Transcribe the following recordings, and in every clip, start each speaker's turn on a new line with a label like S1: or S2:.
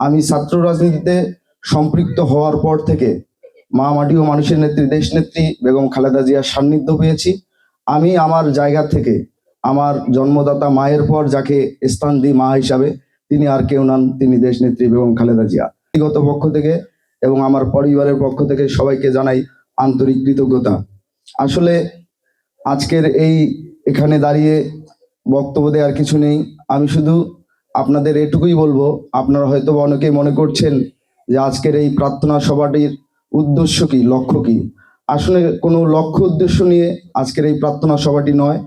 S1: আমি ছাত্র রাজনীতিতে সম্পৃক্ত হওয়ার পর থেকে মা মাটি ও মানুষের নেত্রী দেশনেত্রী বেগম খালেদা জিয়ার সান্নিধ্য পেয়েছি। আমি আমার জায়গা থেকে আমার জন্মদাতা মায়ের পর যাকে স্থান দিই মা হিসাবে, তিনি আর কেউ নন, তিনি দেশনেত্রী বেগম খালেদা জিয়া। ব্যক্তিগত পক্ষ থেকে এবং আমার পরিবারের পক্ষ থেকে সবাইকে জানাই আন্তরিক কৃতজ্ঞতা। আসলে আজকের এখানে দাঁড়িয়ে বক্তব্য দেওয়ার কিছু নেই। আমি শুধু আপনাদের এটুকুই বলবো, আপনারা হয়তো অনেকেই মনে করছেন যে আজকের এই প্রার্থনা সভাটির উদ্দেশ্য কি, লক্ষ্য কি। আসলে কোনো লক্ষ্য উদ্দেশ্য নিয়ে আজকের এই প্রার্থনা সভাটি নয়।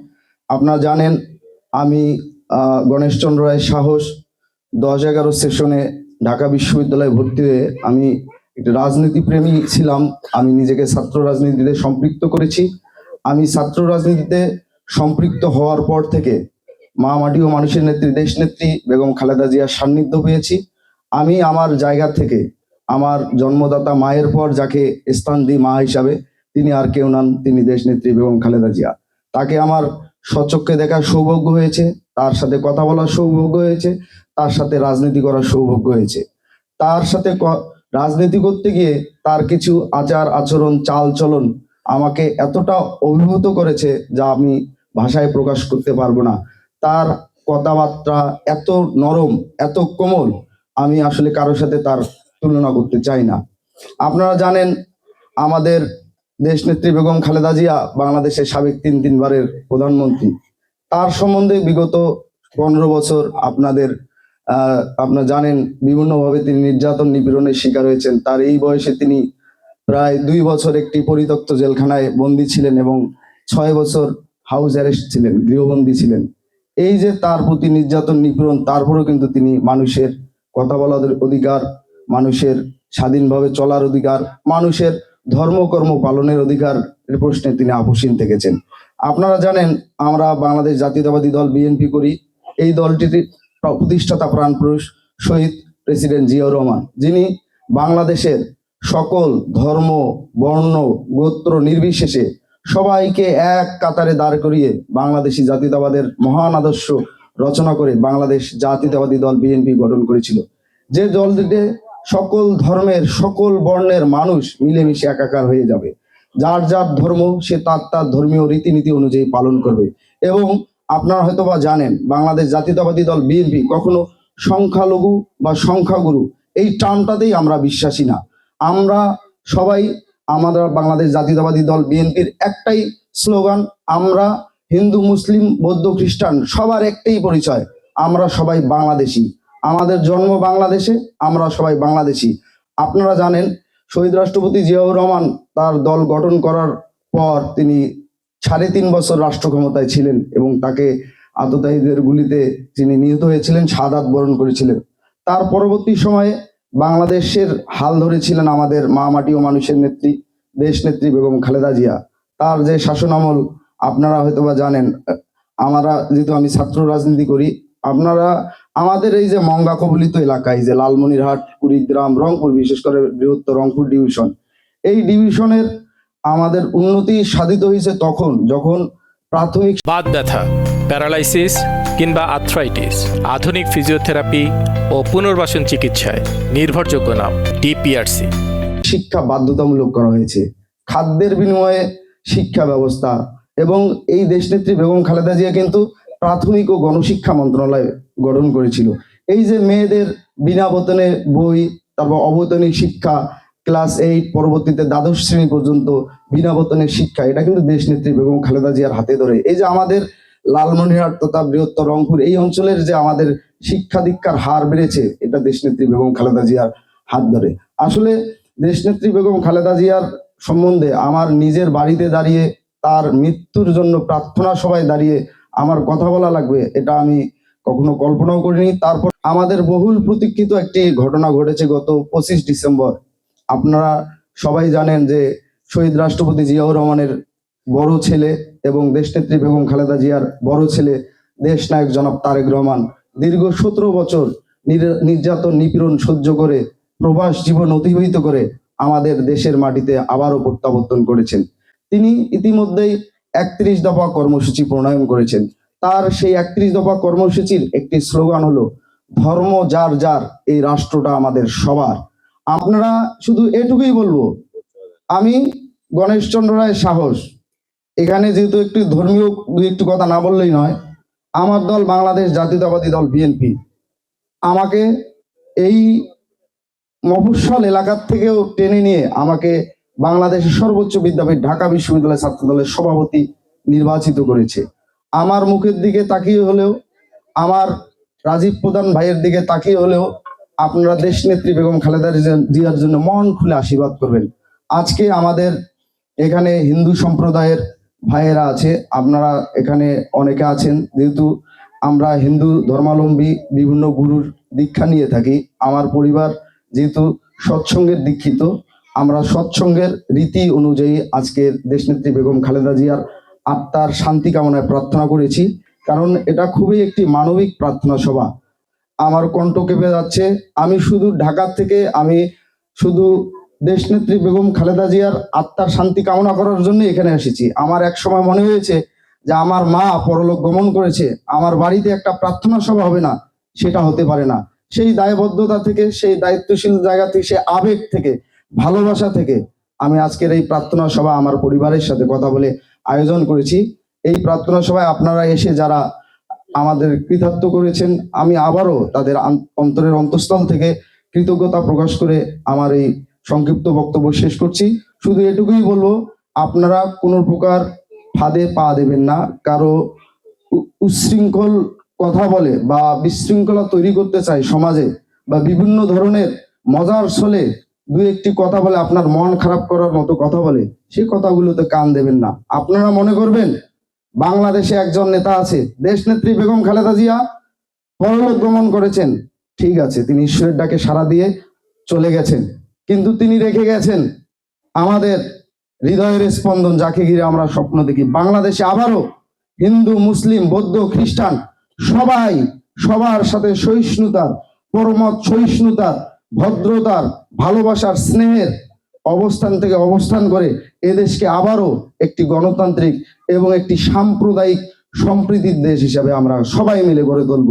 S1: আপনারা জানেন আমি গণেশচন্দ্র রায় সাহস 10-11 সেশনে ঢাকা বিশ্ববিদ্যালয়ে ভর্তি হয়ে আমি একটি রাজনীতি প্রেমী ছিলাম। আমি নিজেকে ছাত্র রাজনীতিতে সম্পৃক্ত করেছি। আমি ছাত্র রাজনীতিতে সম্পৃক্ত হওয়ার পর থেকে মা মাটি ও মানুষের নেত্রী দেশনেত্রী বেগম খালেদা জিয়ার সান্নিধ্য পেয়েছি। আমি আমার জায়গা থেকে আমার জন্মদাতা মায়ের পর যাকে স্থান দিই মা হিসাবে, তিনি আর কেউ নন, তিনি দেশনেত্রী বেগম খালেদা জিয়া। তাকে আমার স্বচক্ষে দেখার সৌভাগ্য হয়েছে, তার সাথে কথা বলার সৌভাগ্য হয়েছে, তার সাথে রাজনীতি করার সৌভাগ্য হয়েছে। তার সাথে রাজনীতি করতে গিয়ে তার কিছু আচার আচরণ চাল চলন আমাকে এতটা অভিভূত করেছে যা আমি ভাষায় প্রকাশ করতে পারবো না। তার কথাবার্তা এত নরম, এত কোমল, আমি আসলে কারোর সাথে তার তুলনা করতে চাই না। আপনারা জানেন আমাদের দেশনেত্রী বেগম খালেদা জিয়া বাংলাদেশের সাবেক তিনবারের প্রধানমন্ত্রী। তার সম্বন্ধে বিগত 15 বছর আপনারা জানেন বিভিন্নভাবে তিনি নির্যাতন নিপীড়নের শিকার হয়েছেন। তার এই বয়সে তিনি প্রায় 2 বছর একটি পরিত্যক্ত জেলখানায় বন্দী ছিলেন এবং 6 বছর হাউস অ্যারেস্ট ছিলেন, গৃহবন্দী ছিলেন। এই যে তার প্রতি নির্যাতন নিপীড়ন, তারপরেও কিন্তু তিনি মানুষের কথা বলার অধিকার, মানুষের স্বাধীনভাবে চলার অধিকার, মানুষের ধর্মকর্ম পালনের অধিকার এর প্রশ্নে তিনি আপোষহীন থেকেছেন। আপনারা জানেন আমরা বাংলাদেশ জাতীয়তাবাদী দল বিএনপি করি। এই দলটির প্রতিষ্ঠাতা প্রাণপুরুষ শহীদ প্রেসিডেন্ট জিয়াউর রহমান, যিনি বাংলাদেশের সকল ধর্ম বর্ণ গোত্র নির্বিশেষে সবাইকে এক কাতারে দাঁড় করিয়ে বাংলাদেশি জাতীয়তাবাদের মহান আদর্শ রচনা করে বাংলাদেশ জাতীয়তাবাদী দল বিএনপি গঠন করেছিল। যে দলটিতে সকল ধর্মের সকল বর্ণের মানুষ মিলেমিশে একাকার হয়ে যাবে, যার যার ধর্ম সে তার তার ধর্মীয় রীতিনীতি অনুযায়ী পালন করবে। এবং আপনারা হয়তো বা জানেন বাংলাদেশ জাতীয়তাবাদী দল বিএনপি কখনো সংখ্যালঘু বা সংখ্যাগুরু এই টার্মটাতেই আমরা বিশ্বাসী না। আমরা সবাই আমাদের বাংলাদেশ জাতীয়তাবাদী দল বিএনপির একটাই স্লোগান, আমরা হিন্দু মুসলিম বৌদ্ধ খ্রিস্টান সবার একটাই পরিচয়, আমরা সবাই বাংলাদেশি। আমাদের জন্ম বাংলাদেশে, আমরা সবাই বাংলাদেশি। আপনারা জানেন শহীদ রাষ্ট্রপতি জিয়াউর রহমান তার দল গঠন করার পর তিনি 3.5 বছর রাষ্ট্র ক্ষমতায় ছিলেন এবং তাকে আততায়ীদের গুলিতে তিনি নিহত হয়েছিলেন, শাহাদাত বরণ করেছিলেন। তার পরবর্তী সময়ে বাংলাদেশের হাল ধরেছিলেন আমাদের মা মাটি ও মানুষের নেত্রী দেশনেত্রী বেগম খালেদা জিয়া। তার যে শাসন আমল আপনারা হয়তোবা জানেন। যেহেতু আমি ছাত্র রাজনীতি করি, আপনারা আমাদের এই যে মঙ্গা কবলিত এলাকায় যে লালমনিরহাট, কুড়িগ্রাম, রংপুর, বিশেষ করে বৃহত্তর রংপুর ডিভিশন, এই ডিভিশনের আমাদের উন্নতি সাধিত হয়েছে তখন যখন প্রাথমিক
S2: বাত ব্যথা, প্যারালাইসিস কিংবা আর্থ্রাইটিস, আধুনিক ফিজিওথেরাপি ও পুনর্বাসন চিকিৎসায় নির্ভরযোগ্য নাম ডিপিআরসি।
S1: শিক্ষা বাধ্যতামূলক করা হয়েছে, খাদ্যের বিনিময়ে শিক্ষা ব্যবস্থা, এবং এই দেশনেত্রী বেগম খালেদা জিয়া কিন্তু প্রাথমিক ও গণশিক্ষা মন্ত্রণালয় গঠন করেছিল। এই যে মেয়েদের বিনা বেতনে বই, তারপর অবৈতনিক শিক্ষা ক্লাস 8 পরবর্তীতে দ্বাদশ শ্রেণী পর্যন্ত বিনা বেতনের শিক্ষা, এটা কিন্তু দেশনেত্রী বেগম খালেদা জিয়ার হাতে ধরে। এই যে আমাদের লালমনিরহাট তথা বৃহত্তর রংপুর এই অঞ্চলের যে আমাদের শিক্ষা দীক্ষার হার বেড়েছে, এটা দেশনেত্রী বেগম খালেদা জিয়ার হাত ধরে। আসলে দেশনেত্রী বেগম খালেদা জিয়ার সম্বন্ধে আমার নিজের বাড়িতে দাঁড়িয়ে তার মৃত্যুর জন্য প্রার্থনা সভায় দাঁড়িয়ে আমার কথা বলা লাগবে, এটা আমি কখনো কল্পনাও করিনি। তারপর আমাদের বহুল প্রতীক্ষিত একটি ঘটনা ঘটেছে গত 25 ডিসেম্বর। আপনারা সবাই জানেন যে শহীদ রাষ্ট্রপতি জিয়াউর রহমানের বড় ছেলে এবং দেশনেত্রী বেগম খালেদা জিয়ার বড় ছেলে দেশ নায়ক জনাব তারেক রহমান দীর্ঘ 17 বছর নির্যাতন নিপীড়ন সহ্য করে প্রবাস জীবন অতিবাহিত করে আমাদের দেশের মাটিতে আবারও প্রত্যাবর্তন করেছেন। তিনি ইতিমধ্যেই 31 দফা কর্মসূচি প্রণয়ন করেছেন। তার সেই 31 দফা কর্মসূচির একটি স্লোগান হলো ধর্ম যার যার, এই রাষ্ট্রটা আমাদের সবার। আপনারা শুধু এটুকুই বলবো, আমি গণেশচন্দ্র রায় সাহস, এখানে যেহেতু একটু ধর্মীয় একটু কথা না বললেই নয়, আমার দল বাংলাদেশ জাতীয়তাবাদী দল বিএনপি আমাকে এই মফস্বল এলাকার থেকেও টেনে নিয়ে আমাকে বাংলাদেশের সর্বোচ্চ বিদ্যাপীঠ ঢাকা বিশ্ববিদ্যালয় ছাত্র দলের সভাপতি নির্বাচিত করেছে। আমার মুখের দিকে তাকিয়ে হলেও, আমার রাজীব প্রধান ভাইয়ের দিকে তাকিয়ে হলেও আপনারা দেশনেত্রী বেগম খালেদা জিয়ার জন্য মন খুলে আশীর্বাদ করবেন। আজকে আমাদের এখানে হিন্দু সম্প্রদায়ের ভাইয়েরা আছে, আপনারা এখানে অনেকে আছেন, যেহেতু আমরা হিন্দু ধর্মাবলম্বী বিভিন্ন গুরুর দীক্ষা নিয়ে থাকি। আমার পরিবার যেহেতু সৎসঙ্গের দীক্ষিত, আমরা সৎসঙ্গের রীতি অনুযায়ী আজকের দেশনেত্রী বেগম খালেদা জিয়ার আত্মার শান্তি কামনায় প্রার্থনা করেছি, কারণ এটা খুবই একটি মানবিক প্রার্থনা সভা। আমার কণ্ঠ কেঁপে যাচ্ছে। আমি শুধু ঢাকা থেকে, আমি শুধু দেশনেত্রী বেগম খালেদা জিয়ার আত্মার শান্তি কামনা করার জন্য এখানে এসেছি। আমার এক সময় মনে হয়েছে যে আমার মা পরলোক গমন করেছে, আমার বাড়িতে একটা প্রার্থনা সভা হবে না, সেটা হতে পারে না। সেই দায়বদ্ধতা থেকে, সেই দায়িত্বশীল জায়গা থেকে, সেই আবেগ থেকে, ভালোবাসা থেকে আমি আজকের এই প্রার্থনা সভা আমার পরিবারের সাথে কথা বলে আয়োজন করেছি। এই প্রার্থনা সভায় আপনারা এসে যারা আমাদের কৃতার্থ করেছেন, আমি আবারও তাদের অন্তরের অন্তঃস্থল থেকে কৃতজ্ঞতা প্রকাশ করে আমার এই সংক্ষিপ্ত বক্তব্য শেষ করছি। শুধু এটুকুই বলবো, আপনারা কোনো প্রকার ফাঁদে পা দেবেন না। কারো উচ্ছৃঙ্খল কথা বলে বা বিশৃঙ্খলা তৈরি করতে চায় সমাজে, বা বিভিন্ন ধরনের মজার ছলে দু একটি কথা বলে আপনার মন খারাপ করার মতো কথা বলে, সেই কথাগুলোতে কান দেবেন না। আপনারা মনে করবেন বাংলাদেশে একজন নেতা আছে, দেশনেত্রী বেগম খালেদা জিয়া পরলোক গমন করেছেন, ঠিক আছে, তিনি ঈশ্বরের ডাকে সাড়া দিয়ে চলে গেছেন, কিন্তু তিনি রেখে গেছেন আমাদের হৃদয়ের স্পন্দন, যাকে ঘিরে আমরা স্বপ্ন দেখি। বাংলাদেশে আবারও হিন্দু, মুসলিম, বৌদ্ধ, খ্রিস্টান সবাই সবার সাথে সহিষ্ণুতার, পরমত সহিষ্ণুতার, ভদ্রতার, ভালোবাসার, স্নেহের অবস্থান থেকে অবস্থান করে এদেশকে আবারও একটি গণতান্ত্রিক এবং একটি সাম্প্রদায়িক সম্প্রীতির দেশ হিসাবে আমরা সবাই মিলে গড়ে তুলব।